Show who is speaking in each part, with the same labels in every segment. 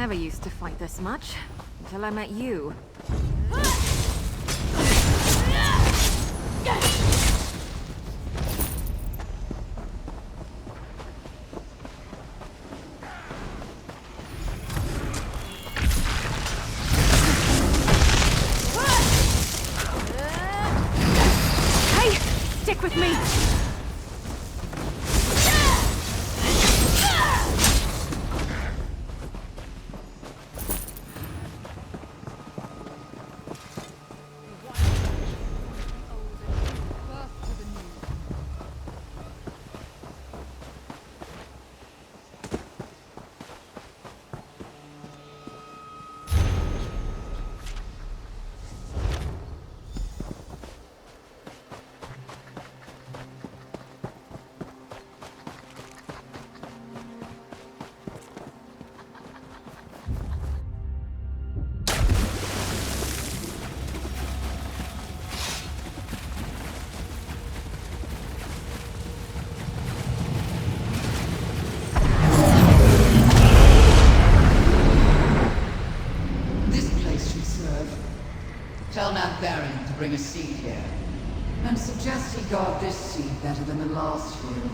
Speaker 1: never used to fight this much, until I met you. Hey! Stick with me!
Speaker 2: Tell Nat Baron to bring a seed here, and suggest he guard this seed better than the last few.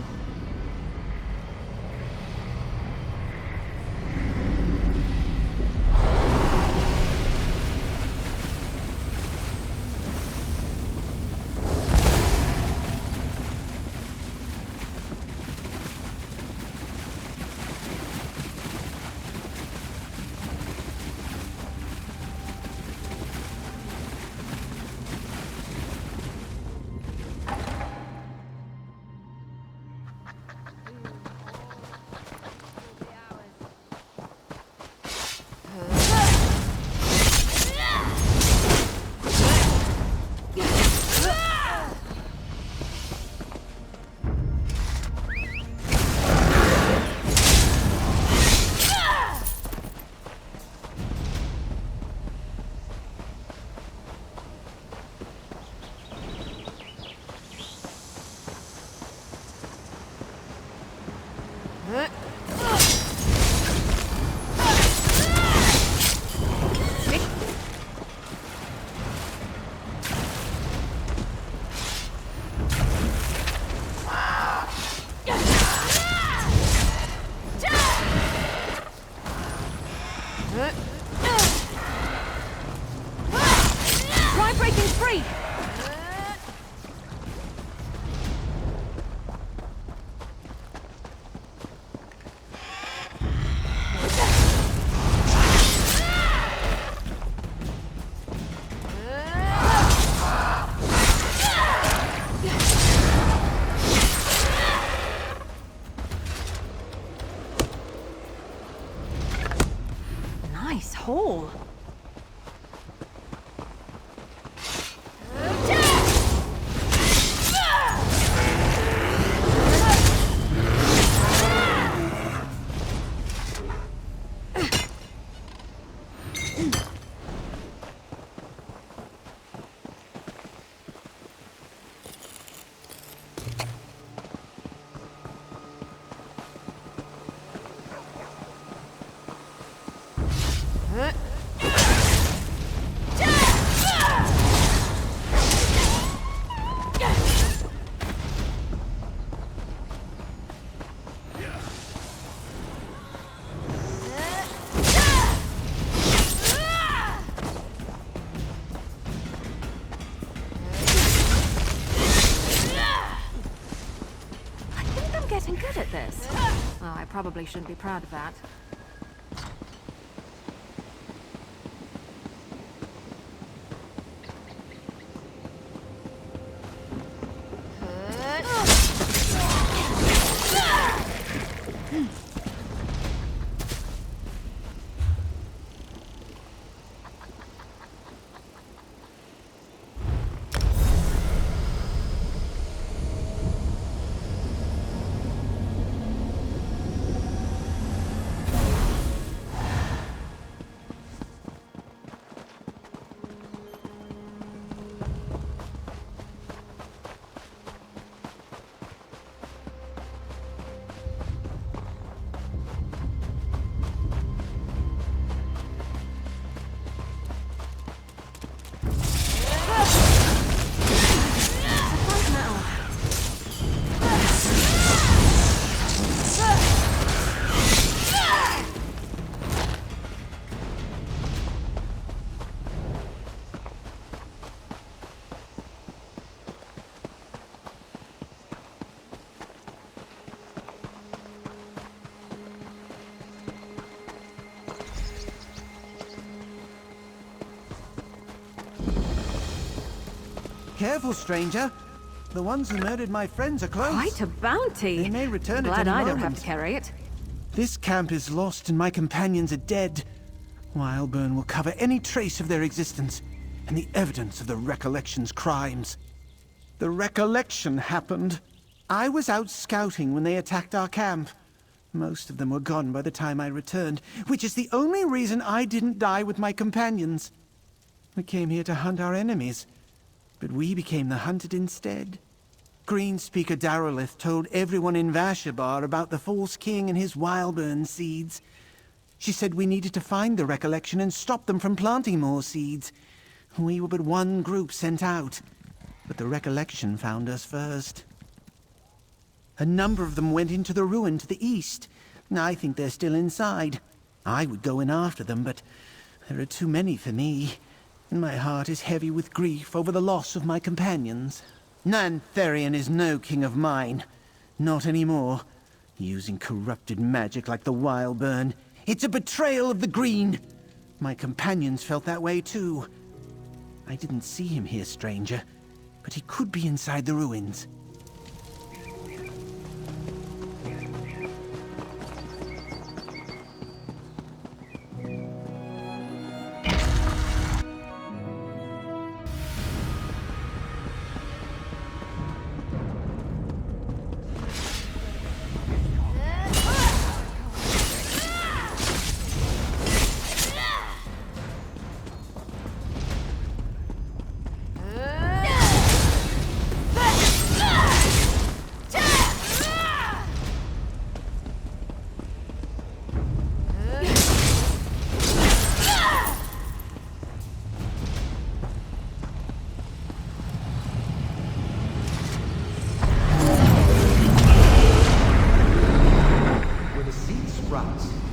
Speaker 1: Try breaking free! Nice hole. Getting good at this. Well, I probably shouldn't be proud of that.
Speaker 3: careful, stranger. The ones who murdered my friends are close.
Speaker 1: Quite a bounty.
Speaker 3: They may return
Speaker 1: Glad
Speaker 3: at any
Speaker 1: I don't have
Speaker 3: moment.
Speaker 1: to carry it.
Speaker 3: This camp is lost and my companions are dead. Wildburn will cover any trace of their existence and the evidence of the Recollection's crimes. The Recollection happened. I was out scouting when they attacked our camp. Most of them were gone by the time I returned, which is the only reason I didn't die with my companions. We came here to hunt our enemies, but we became the hunted instead. Greenspeaker Darolith told everyone in Vashabar about the false king and his Wildburn seeds. She said we needed to find the Recollection and stop them from planting more seeds. We were but one group sent out, but the Recollection found us first. A number of them went into the ruin to the east. I think they're still inside. I would go in after them, but there are too many for me, and my heart is heavy with grief over the loss of my companions. Nantherian is no king of mine. Not anymore. Using corrupted magic like the Wildburn. It's a betrayal of the Green. My companions felt that way too. I didn't see him here, stranger, but he could be inside the ruins.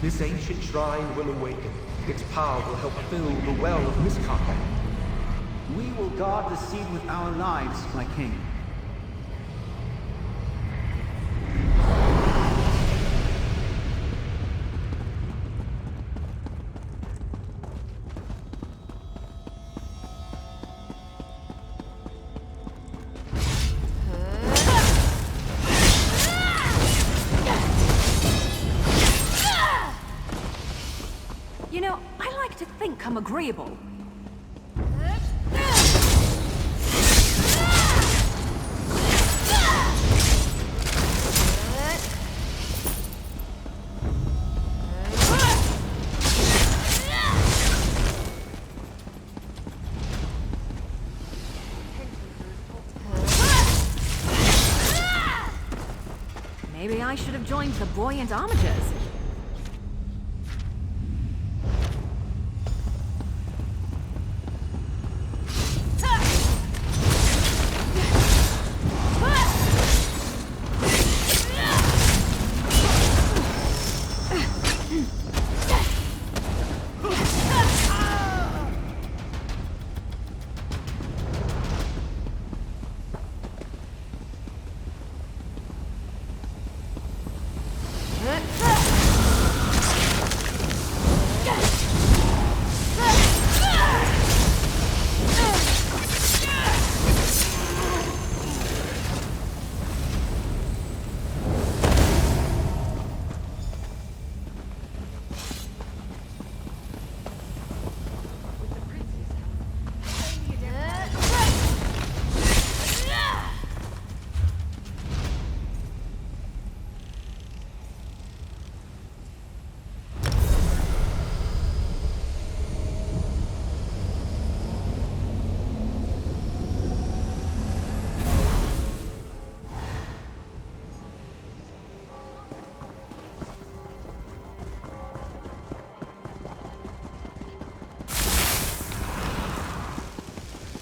Speaker 4: This ancient shrine will awaken. Its power will help fill the well of Miscaka.
Speaker 3: We will guard the seed with our lives, my king.
Speaker 1: You know, I like to think I'm agreeable. Maybe I should have joined the buoyant armatures.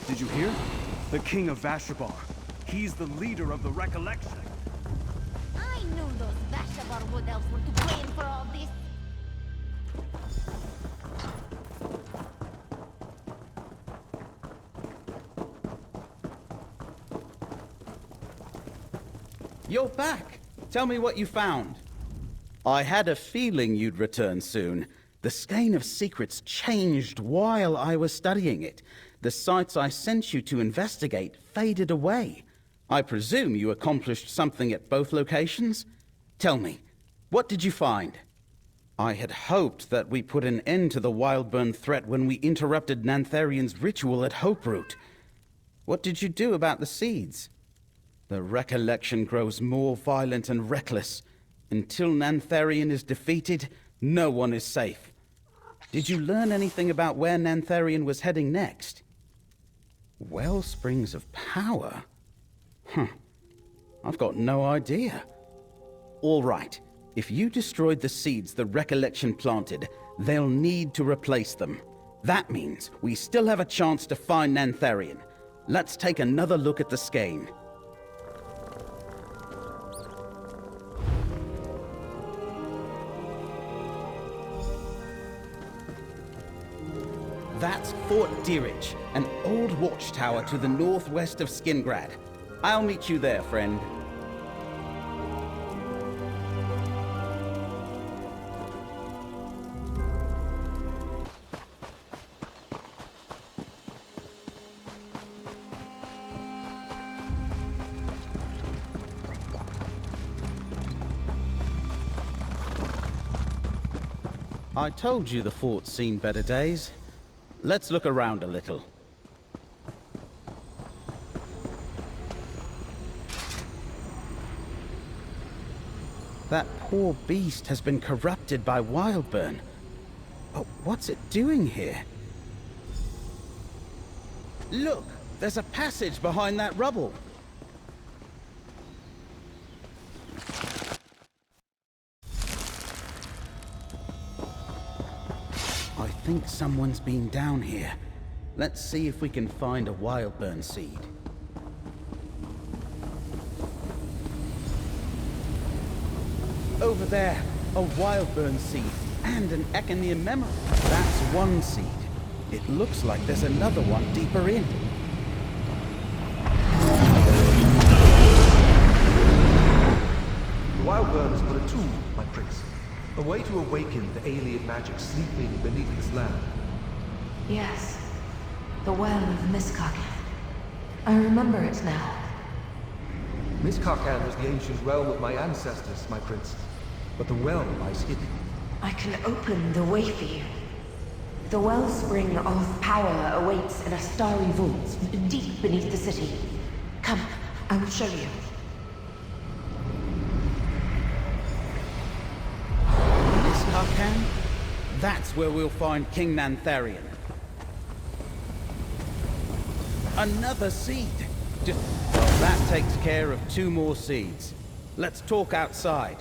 Speaker 5: Did you hear? The King of Vashabar. He's the leader of the Recollection.
Speaker 6: I knew those Vashabar Wood Elves were to blame for all this.
Speaker 7: You're back. Tell me what you found. I had a feeling you'd return soon. The skein of secrets changed while I was studying it. The sites I sent you to investigate faded away. I presume you accomplished something at both locations? Tell me, what did you find? I had hoped that we put an end to the Wildburn threat when we interrupted Nantharian's ritual at Hope Root. What did you do about the seeds? The recollection grows more violent and reckless. Until Nantharian is defeated, no one is safe. Did you learn anything about where Nantharian was heading next? Wellsprings of power? I've got no idea. All right, if you destroyed the seeds the recollection planted, they'll need to replace them. That means we still have a chance to find Nantharian. Let's take another look at the skein. That's Fort Deerich, an old watchtower to the northwest of Skingrad. I'll meet you there, friend. I told you the fort's seen better days. Let's look around a little. That poor beast has been corrupted by Wildburn. But what's it doing here? Look! There's a passage behind that rubble. I think someone's been down here. Let's see if we can find a Wildburn seed. Over there, a Wildburn seed and an Echinian memory. That's one seed. It looks like there's another one deeper in.
Speaker 4: The Wildburn is but a tool, my prince. A way to awaken the alien magic sleeping beneath this land.
Speaker 1: Yes. The Well of Miskaken. I remember it now.
Speaker 4: Miskaken was the ancient realm of my ancestors, my prince. But the well lies hidden.
Speaker 1: I can open the way for you. The wellspring of power awaits in a starry vault deep beneath the city. Come, I will show you.
Speaker 7: Miskaken? That's where we'll find King Nantharian. Another seed! Well, that takes care of 2 more seeds. Let's talk outside.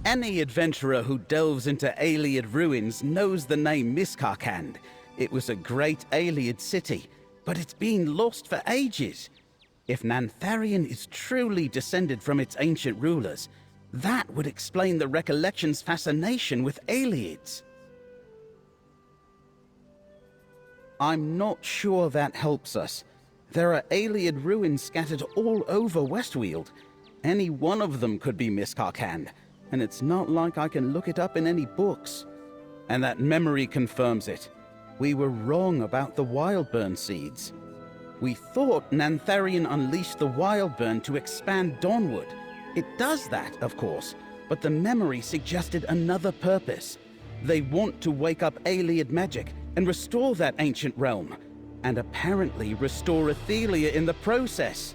Speaker 7: Any adventurer who delves into Ayleid ruins knows the name Miskaken. It was a great Ayleid city, but it's been lost for ages. If Nantharian is truly descended from its ancient rulers, that would explain the Recollection's fascination with Ayleids. I'm not sure that helps us. There are Ayleid ruins scattered all over Westweald. Any one of them could be Miskaken. And it's not like I can look it up in any books. And that memory confirms it. We were wrong about the Wildburn seeds. We thought Nantharian unleashed the Wildburn to expand Dawnwood. It does that, of course, but the memory suggested another purpose. They want to wake up Ayleid magic and restore that ancient realm, and apparently restore Athelia in the process.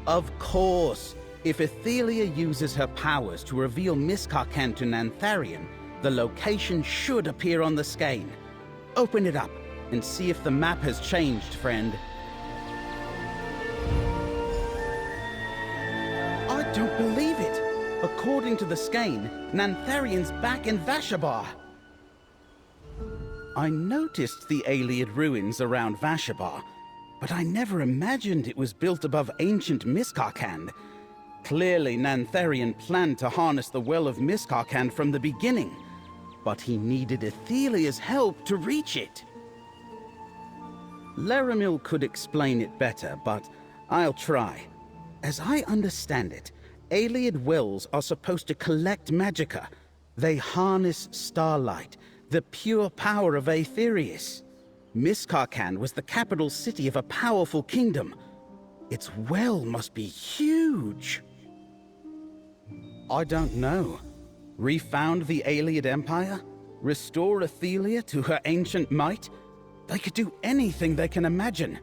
Speaker 7: Of course! If Athelia uses her powers to reveal Miskaken to Nantharian, the location should appear on the skein. Open it up and see if the map has changed, friend. I don't believe it! According to the skein, Nantharian's back in Vashabar. I noticed the Ayleid ruins around Vashabar, but I never imagined it was built above ancient Miskarkand. Clearly, Nantharian planned to harness the Well of Miskarkand from the beginning, but he needed Athelia's help to reach it. Laramil could explain it better, but I'll try. As I understand it, Ayleid wells are supposed to collect magicka. They harness starlight, the pure power of Aetherius. Miskarkand was the capital city of a powerful kingdom. Its well must be huge. I don't know. Refound the Ayleid Empire? Restore Athelia to her ancient might? They could do anything they can imagine.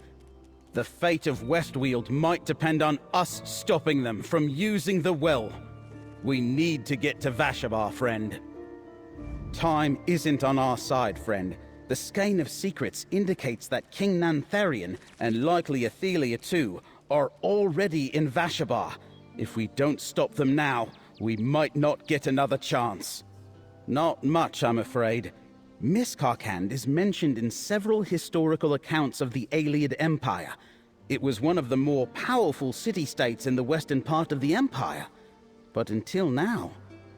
Speaker 7: The fate of Westweald might depend on us stopping them from using the well. We need to get to Vashabar, friend. Time isn't on our side, friend. The Skein of Secrets indicates that King Nantharian, and likely Athelia too, are already in Vashabar. If we don't stop them now, we might not get another chance. Not much, I'm afraid. Miskarkand is mentioned in several historical accounts of the Ayleid Empire. It was one of the more powerful city-states in the western part of the Empire. But until now,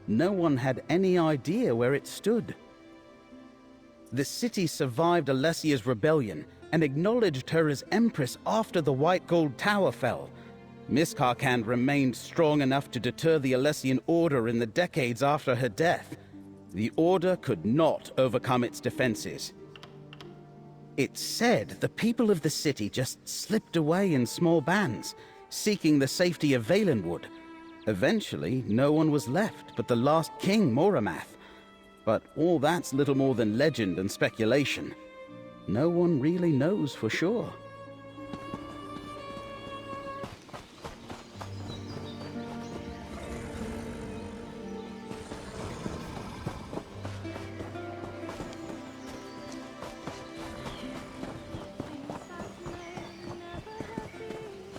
Speaker 7: no one had any idea where it stood. The city survived Alessia's rebellion and acknowledged her as Empress after the White Gold Tower fell. Miskarkand remained strong enough to deter the Alessian Order in the decades after her death. The Order could not overcome its defenses. It's said the people of the city just slipped away in small bands, seeking the safety of Valenwood. Eventually, no one was left but the last king, Moramath. But all that's little more than legend and speculation. No one really knows for sure.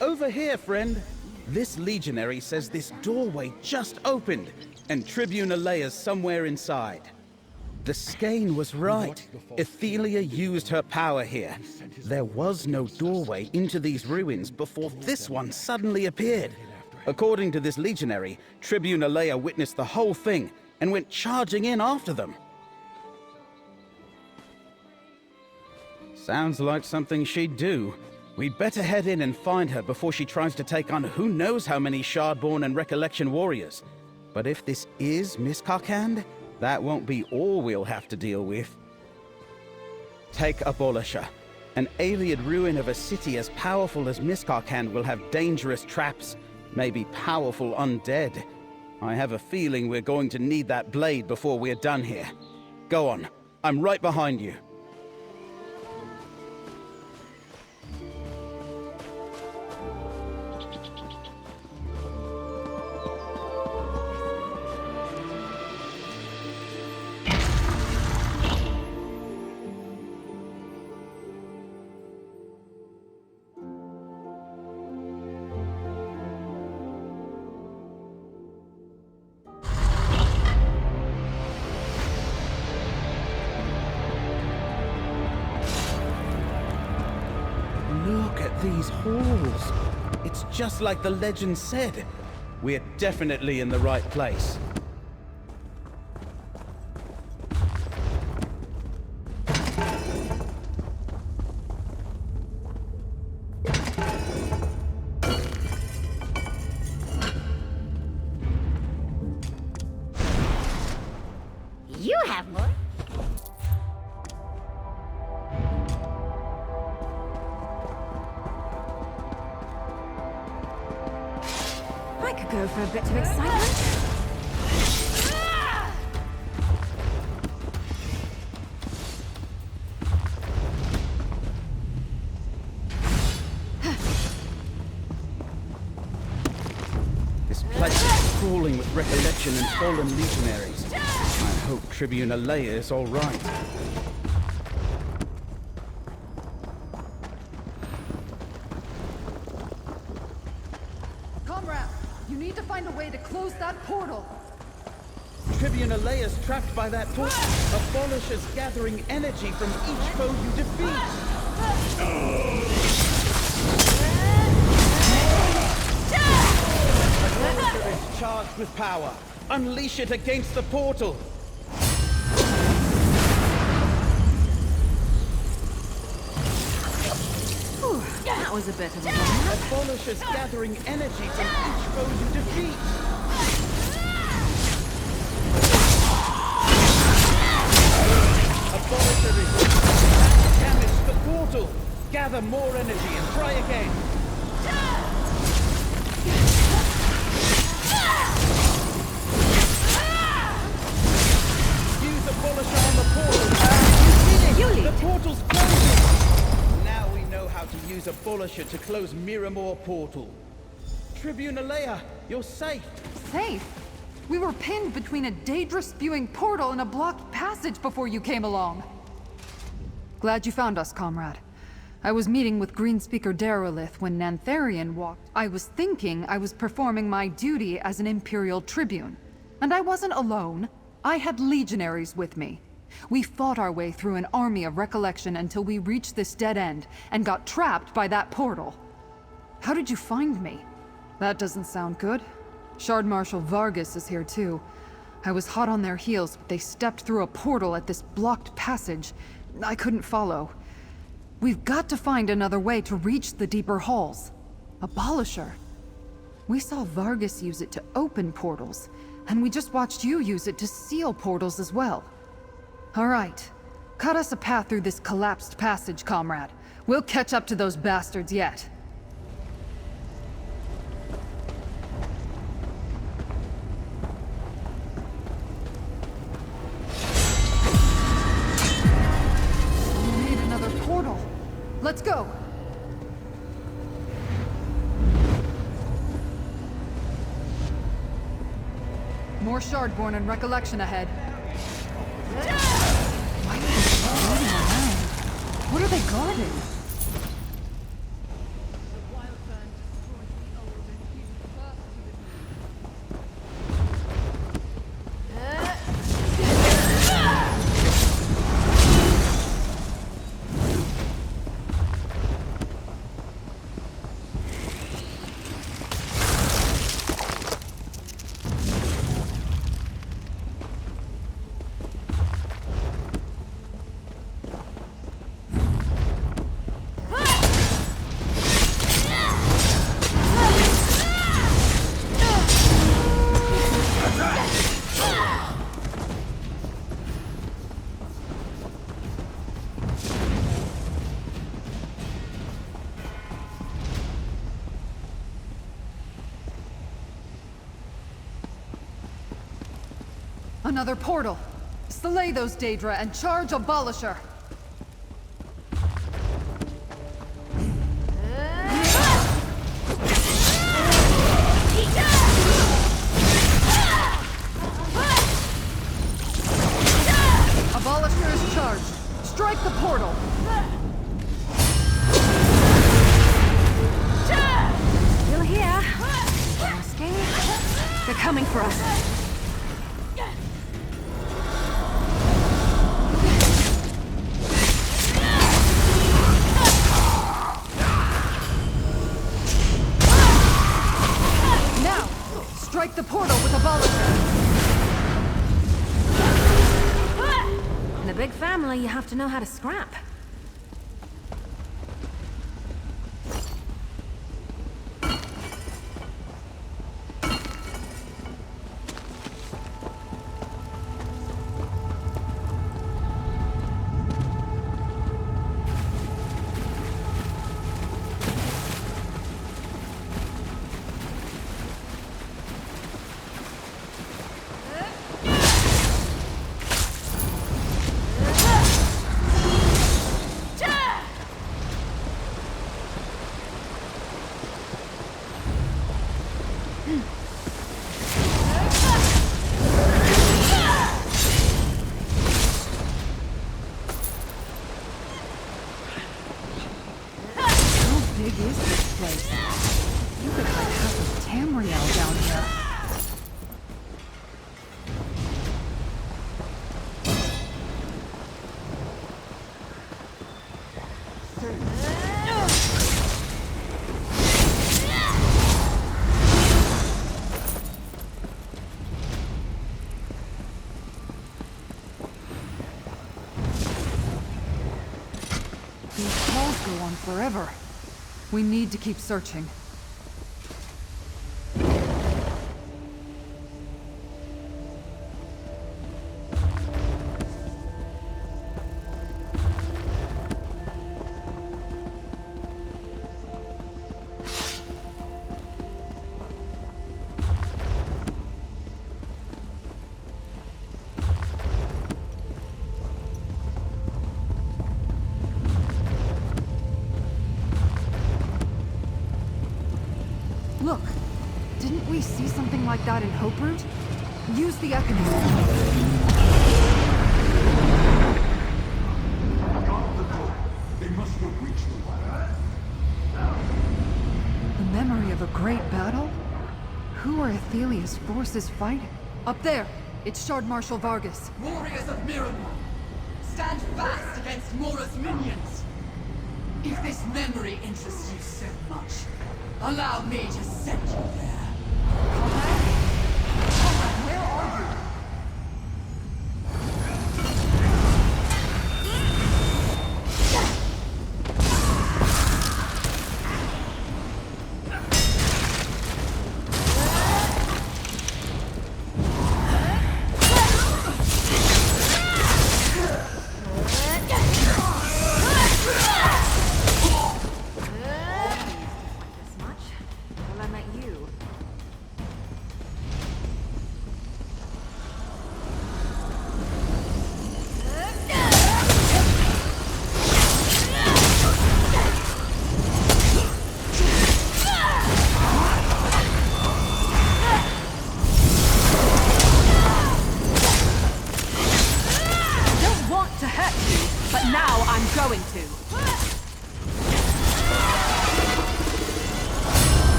Speaker 7: Over here, friend. This legionary says this doorway just opened, and Tribune Alea's somewhere inside. The Skein was right. Athelia used her power here. There was no doorway into these ruins before this one suddenly appeared. According to this legionary, Tribune Alea witnessed the whole thing and went charging in after them. Sounds like something she'd do. We'd better head in and find her before she tries to take on who knows how many Shardborn and Recollection warriors. But if this is Miskarkand, that won't be all we'll have to deal with. Take Abolisher. An Ayleid ruin of a city as powerful as Miskarkand will have dangerous traps, maybe powerful undead. I have a feeling we're going to need that blade before we're done here. Go on. I'm right behind you. Look at these halls. It's just like the legend said. We're definitely in the right place.
Speaker 6: You have more.
Speaker 1: I could go for a bit of excitement.
Speaker 7: This place is crawling with Recollection and fallen legionaries. I hope Tribune Alea is all right.
Speaker 2: Comrade, you need to find a way to close that portal.
Speaker 7: Tribune Alea's trapped by that portal. Abolish is gathering energy from each foe you defeat. Abolisher is charged with power. Unleash it against the portal.
Speaker 6: That was a bit of a
Speaker 7: Abolisher's gathering energy from each foe you defeat. Abolisher is damage the portal. Gather more energy and try again. Use Abolisher on the portal.
Speaker 6: You lead.
Speaker 7: The portal's closing. Now we know how to use Abolisher to close Miramore portal. Tribune Alea, you're safe.
Speaker 8: Safe? We were pinned between a Daedra-spewing portal and a blocked passage before you came along. Glad you found us, comrade. I was meeting with Greenspeaker Derelith when Nantharian walked. I was thinking I was performing my duty as an Imperial Tribune. And I wasn't alone. I had legionaries with me. We fought our way through an army of recollection until we reached this dead end and got trapped by that portal. How did you find me? That doesn't sound good. Shard Marshal Vargas is here too. I was hot on their heels, but they stepped through a portal at this blocked passage. I couldn't follow. We've got to find another way to reach the deeper halls. Abolisher. We saw Vargas use it to open portals, and we just watched you use it to seal portals as well. All right. Cut us a path through this collapsed passage, comrade. We'll catch up to those bastards yet. We made another portal. Let's go. More Shardborn and Recollection ahead. Why are they floating around? What are they guarding? Another portal. Slay those Daedra and charge Abolisher. Abolisher is charged. Strike the portal.
Speaker 1: Still here. Asking. They're coming for us.
Speaker 8: Strike the portal with Abolisher!
Speaker 1: In a big family, you have to know how to scrap.
Speaker 8: trails go on forever. We need to keep searching. Look, didn't we see something like that in Hope Root? Use the Echoing.
Speaker 9: They must have reached the one.
Speaker 8: The memory of a great battle? Who are Athelia's forces fighting? Up there! It's Shard Marshal Vargas.
Speaker 2: Warriors of Miramar, stand fast against Mora's minions. If this memory interests you so much, allow me to send you there. Comrade, where are you?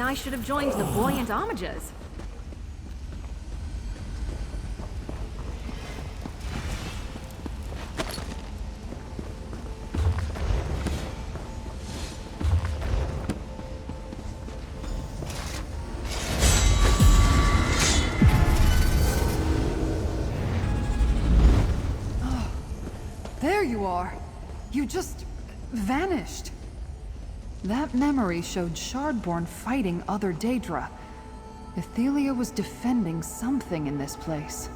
Speaker 6: I should have joined the buoyant homages.
Speaker 8: There you are. You just vanished. That memory showed Shardborn fighting other Daedra. Athelia was defending something in this place.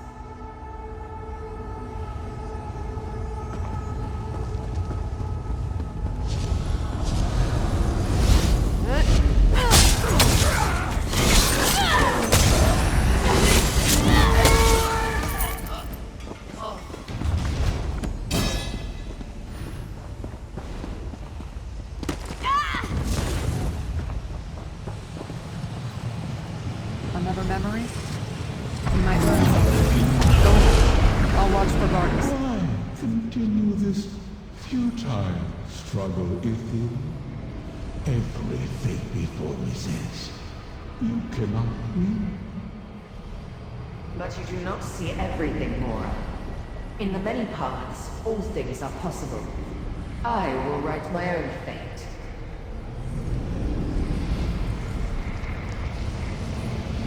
Speaker 8: Another memory? We might learn something. Go ahead. I'll watch for Vargas.
Speaker 9: Why continue this futile struggle, Ithiel? Everything before me says you cannot win.
Speaker 1: But you do not see everything, Mora. In the many paths, all things are possible. I will write my own fate.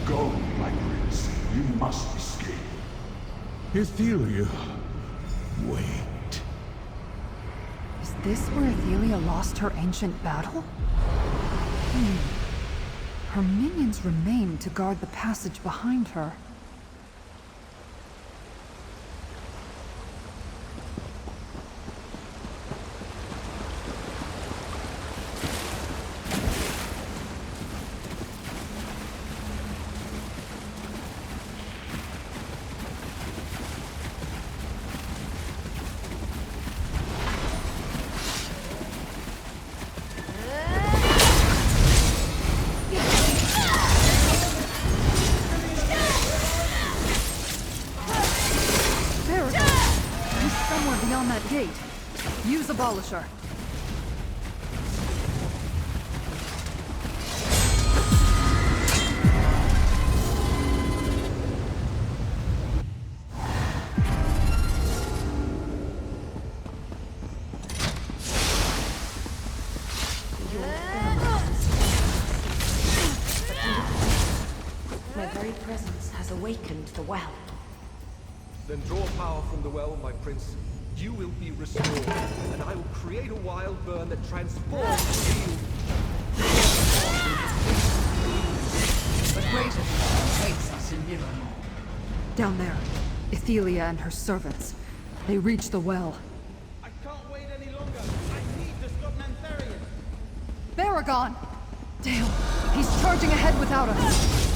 Speaker 9: Go, my prince. You must escape. Athelia, wait.
Speaker 8: Is this where Athelia lost her ancient battle? Her minions remain to guard the passage behind her. Use Abolisher.
Speaker 1: presence has awakened the well.
Speaker 4: Then draw power from the well, my prince. You will be restored, and I will create a wild burn that transforms the field.
Speaker 2: But greater power awaits us in Miramar.
Speaker 8: Down there, Ethelia and her servants. They reach the well.
Speaker 7: I can't wait any longer. I need to stop Nantharian.
Speaker 8: Baragon! Damn, he's charging ahead without us.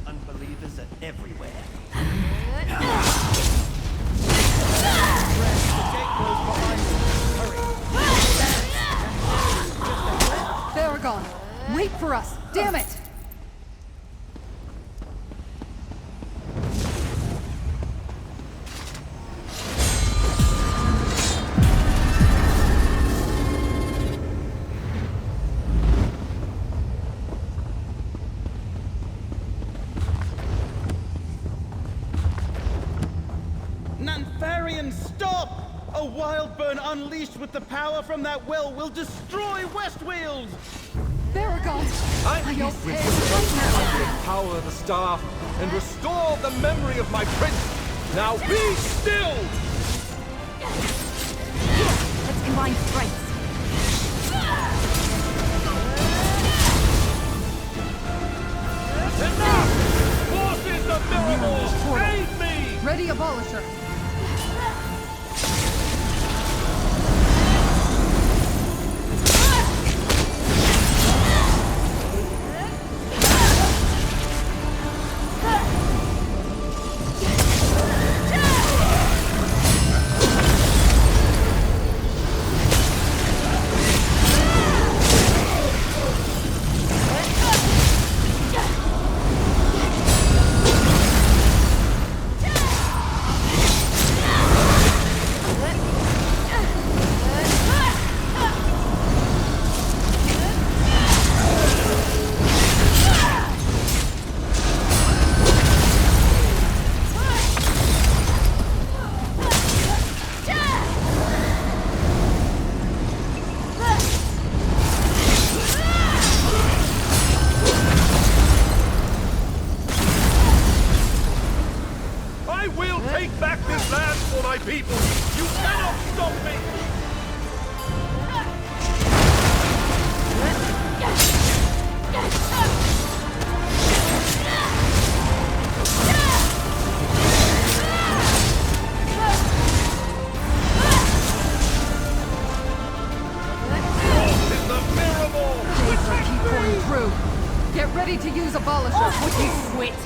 Speaker 10: Unbelievers are everywhere.
Speaker 8: Baragon, wait for us! Damn it!
Speaker 7: Nantharian, stop! A wild burn unleashed with the power from that well will destroy Westweald!
Speaker 8: Baragon!
Speaker 4: I will empower the staff and restore the memory of my prince. Now be still!
Speaker 6: Let's combine strengths.
Speaker 4: Enough! Forces of Miramar, aid me!
Speaker 8: Ready, Abolisher!
Speaker 4: I will take back this land for my people! You cannot stop me! Forces of Miramar!
Speaker 8: Days will keep pouring through. Get ready to use Abolisher.
Speaker 6: Would you quit?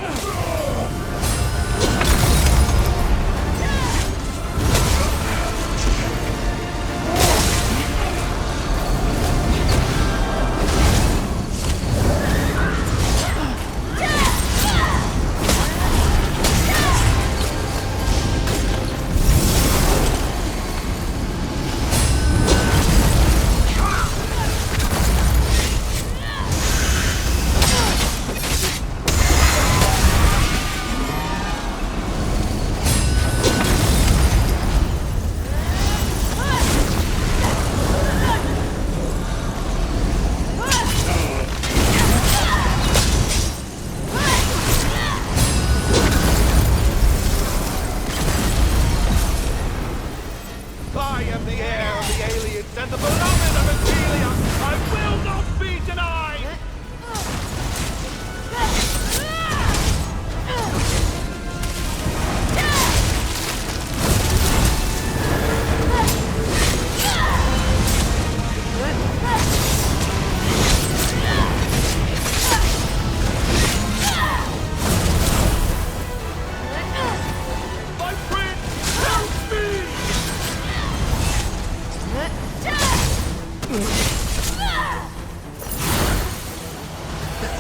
Speaker 2: The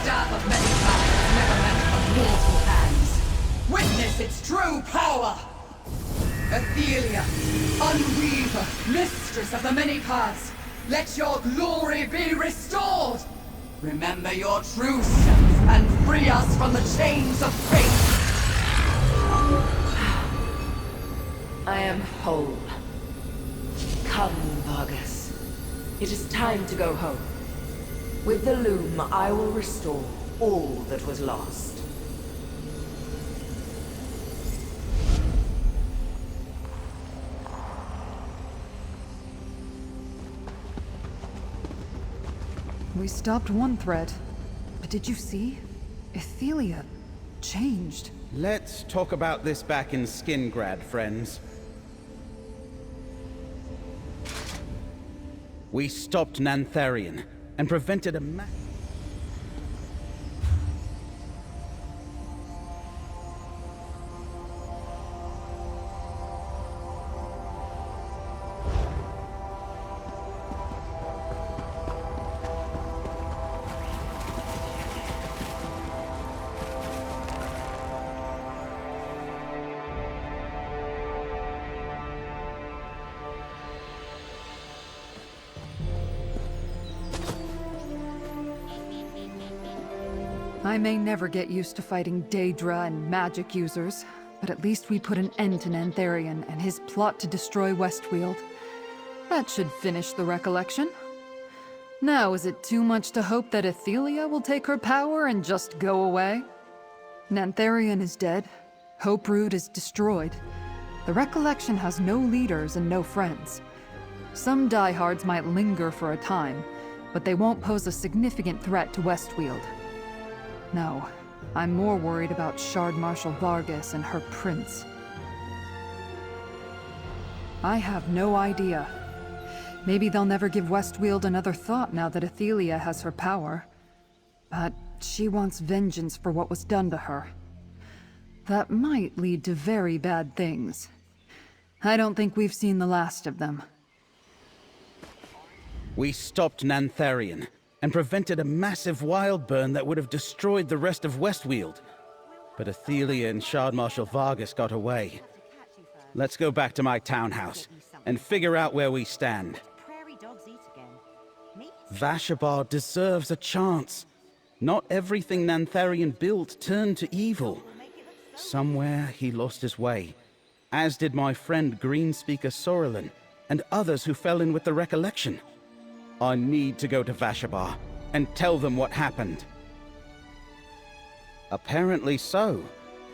Speaker 2: staff of many paths is never meant for mortal hands. Witness its true power! Athelia, Unweaver, Mistress of the many paths, let your glory be restored! Remember your true self and free us from the chains of fate!
Speaker 1: I am whole. Come, Vargas. It is time to go home. With the loom, I will restore all that was lost.
Speaker 8: We stopped one threat. But did you see? Athelia changed.
Speaker 7: Let's talk about this back in Skingrad, friends. We stopped Nantharian and prevented a
Speaker 8: I may never get used to fighting Daedra and magic users, but at least we put an end to Nantharian and his plot to destroy Westweald. That should finish the recollection. Now, is it too much to hope that Athelia will take her power and just go away? Nantharian is dead. Hoperoot is destroyed. The recollection has no leaders and no friends. Some diehards might linger for a time, but they won't pose a significant threat to Westweald. No, I'm more worried about Shard Marshal Vargas and her prince. I have no idea. Maybe they'll never give Westweald another thought now that Athelia has her power. But she wants vengeance for what was done to her. That might lead to very bad things. I don't think we've seen the last of them.
Speaker 7: We stopped Nantharian and prevented a massive wild burn that would have destroyed the rest of Westweald. But Athelia and Shard Marshal Vargas got away. Let's go back to my townhouse and figure out where we stand. Vashabar deserves a chance. Not everything Nantharian built turned to evil. Somewhere he lost his way, as did my friend Greenspeaker Sorrelin and others who fell in with the recollection. I need to go to Vashabar and tell them what happened. Apparently so.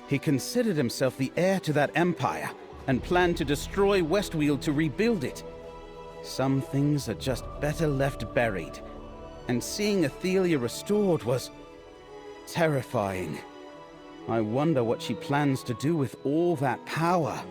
Speaker 7: He considered himself the heir to that empire and planned to destroy Westweald to rebuild it. Some things are just better left buried, and seeing Athelia restored was terrifying. I wonder what she plans to do with all that power.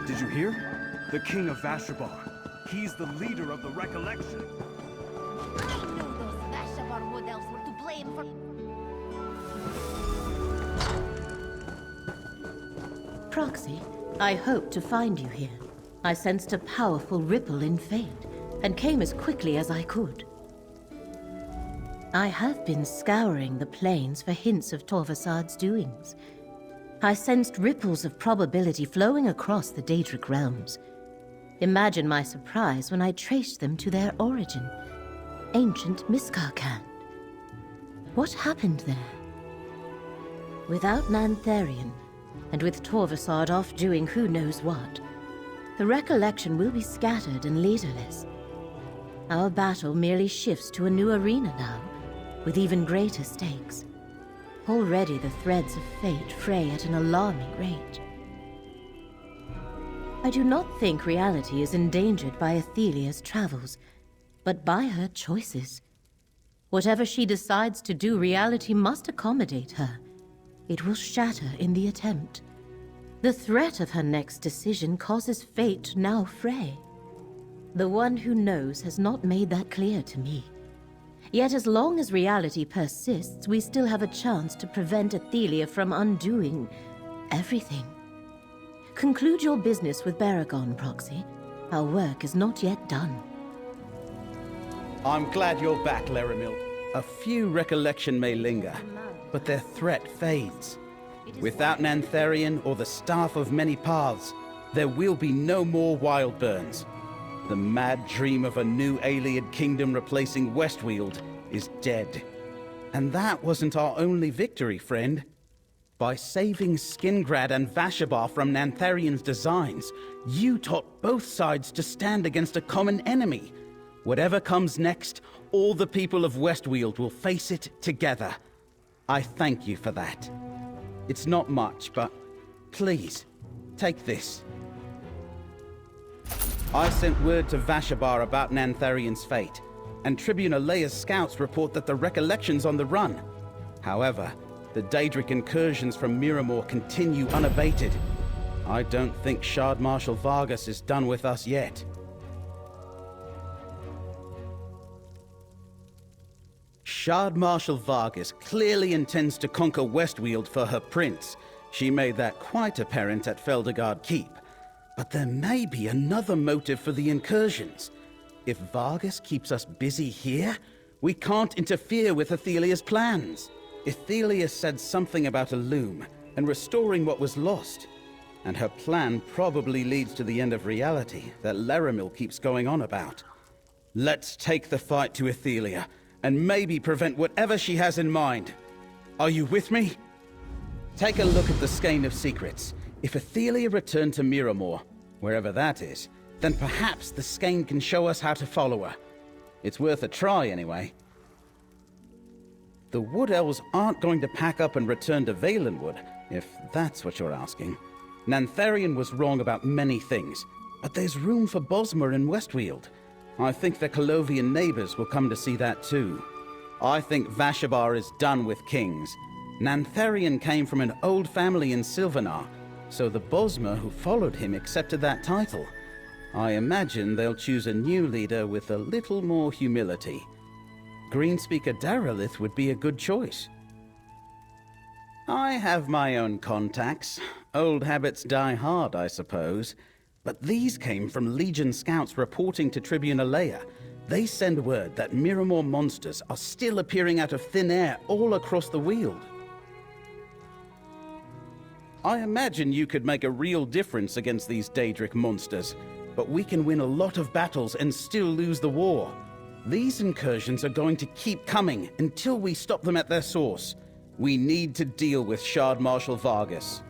Speaker 5: Did you hear? The King of Vashabar. He's the leader of the recollection.
Speaker 6: I knew those Vashabar Wood Elves were to blame for...
Speaker 11: Proxy, I hoped to find you here. I sensed a powerful ripple in fate, and came as quickly as I could. I have been scouring the plains for hints of Torvasad's doings. I sensed ripples of probability flowing across the Daedric realms. Imagine my surprise when I traced them to their origin, ancient Miskarkand. What happened there? Without Nantharian, and with Torvasad off doing who knows what, the recollection will be scattered and leaderless. Our battle merely shifts to a new arena now, with even greater stakes. Already the threads of fate fray at an alarming rate. I do not think reality is endangered by Athelia's travels, but by her choices. Whatever she decides to do, reality must accommodate her. It will shatter in the attempt. The threat of her next decision causes fate to now fray. The one who knows has not made that clear to me. Yet as long as reality persists, we still have a chance to prevent Athelia from undoing everything. Conclude your business with Baragon, Proxy. Our work is not yet done.
Speaker 7: I'm glad you're back, Laramil. A few recollection may linger, but their threat fades. Without Nantharian or the Staff of Many Paths, there will be no more Wildburns. The mad dream of a new Ayleid kingdom replacing Westweald is dead. And that wasn't our only victory, friend. By saving Skingrad and Vashabar from Nantharian's designs, you taught both sides to stand against a common enemy. Whatever comes next, all the people of Westweald will face it together. I thank you for that. It's not much, but please, take this. I sent word to Vashabar about Nantharian's fate, and Tribune Alea's scouts report that the Recollection's on the run. However, the Daedric incursions from Miramor continue unabated. I don't think Shard Marshal Vargas is done with us yet. Shard Marshal Vargas clearly intends to conquer Westweald for her prince. She made that quite apparent at Feldergard Keep. But there may be another motive for the incursions. If Vargas keeps us busy here, we can't interfere with Athelia's plans. Athelia said something about a loom and restoring what was lost. And her plan probably leads to the end of reality that Laramil keeps going on about. Let's take the fight to Athelia and maybe prevent whatever she has in mind. Are you with me? Take a look at the Skein of Secrets. If Athelia returned to Miramor, wherever that is, then perhaps the Skein can show us how to follow her. It's worth a try anyway. The Wood Elves aren't going to pack up and return to Valenwood, if that's what you're asking. Nantharian was wrong about many things, but there's room for Bosmer in Westweald. I think the Colovian neighbors will come to see that too. I think Vashabar is done with kings. Nantharian came from an old family in Silvanar, so the Bosmer who followed him accepted that title. I imagine they'll choose a new leader with a little more humility. Greenspeaker Darylith would be a good choice. I have my own contacts. Old habits die hard, I suppose. But these came from Legion scouts reporting to Tribune Alea. They send word that Miramor monsters are still appearing out of thin air all across the Weald. I imagine you could make a real difference against these Daedric monsters, but we can win a lot of battles and still lose the war. These incursions are going to keep coming until we stop them at their source. We need to deal with Shard Marshal Vargas.